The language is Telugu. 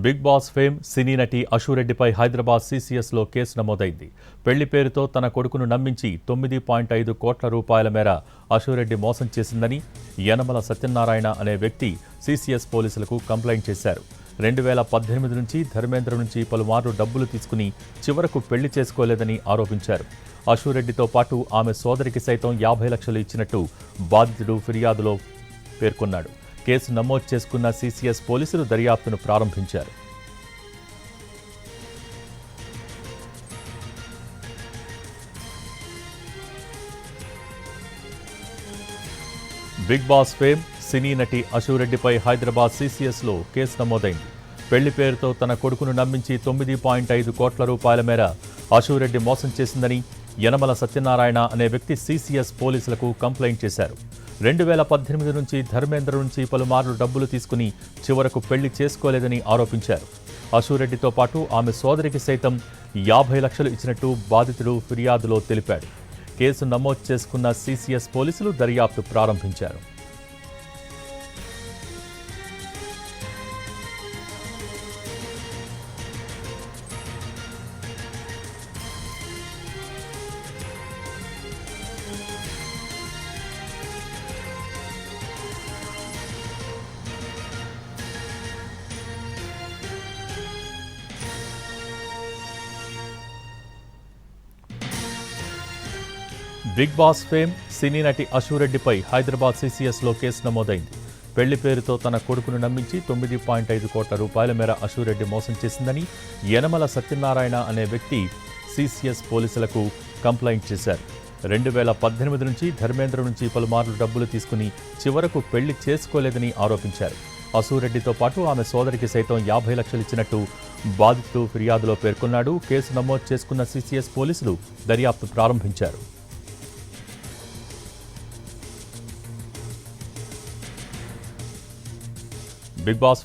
బిగ్ బాస్ ఫేమ్ సినీ నటి అశురెడ్డిపై హైదరాబాద్ సీసీఎస్లో కేసు నమోదైంది. పెళ్లి పేరుతో తన కొడుకును నమ్మించి 9.5 కోట్ల రూపాయల మేర అశురెడ్డి మోసం చేసిందని యనమల సత్యనారాయణ అనే వ్యక్తి సీసీఎస్ పోలీసులకు కంప్లైంట్ చేశారు. 2018 నుంచి ధర్మేంద్ర నుంచి పలుమార్లు డబ్బులు తీసుకుని చివరకు పెళ్లి చేసుకోలేదని ఆరోపించారు. అశురెడ్డితో పాటు ఆమె సోదరికి సైతం 50 లక్షలు ఇచ్చినట్టు బాధితుడు ఫిర్యాదులో పేర్కొన్నాడు. కేసు నమోదు చేసుకున్న సీసీఎస్ పోలీసులు దర్యాప్తును ప్రారంభించారు. బిగ్ బాస్ ఫేమ్ సినీ నటి అశురెడ్డిపై హైదరాబాద్ సీసీఎస్లో కేసు నమోదైంది. పెళ్లి పేరుతో తన కొడుకును నమ్మించి 9.5 కోట్ల రూపాయల మేర అశురెడ్డి మోసం చేసిందని యనమల సత్యనారాయణ అనే వ్యక్తి సీసీఎస్ పోలీసులకు కంప్లైంట్ చేశారు. 2018 నుంచి ధర్మేంద్ర నుంచి పలుమార్లు డబ్బులు తీసుకుని చివరకు పెళ్లి చేసుకోలేదని ఆరోపించారు. అశురెడ్డితో పాటు ఆమె సోదరికి సైతం 50 లక్షలు ఇచ్చినట్టు బాధితుడు ఫిర్యాదులో తెలిపాడు. కేసు నమోదు చేసుకున్న సీసీఎస్ పోలీసులు దర్యాప్తు ప్రారంభించారు. బిగ్ బాస్ ఫేమ్ సినీ నటి అశురెడ్డిపై హైదరాబాద్ సీసీఎస్లో కేసు నమోదైంది. పెళ్లి పేరుతో తన కొడుకును నమ్మించి 9.5 కోట్ల రూపాయల మేర అశురెడ్డి మోసం చేసిందని యనమల సత్యనారాయణ అనే వ్యక్తి సీసీఎస్ పోలీసులకు కంప్లైంట్ చేశారు. 2018 నుంచి ధర్మేంద్ర నుంచి పలుమార్లు డబ్బులు తీసుకుని చివరకు పెళ్లి చేసుకోలేదని ఆరోపించారు. అశురెడ్డితో పాటు ఆమె సోదరికి సైతం 50 లక్షలు ఇచ్చినట్టు బాధితుడు ఫిర్యాదులో పేర్కొన్నాడు. కేసు నమోదు చేసుకున్న సీసీఎస్ పోలీసులు దర్యాప్తు ప్రారంభించారు. Big boss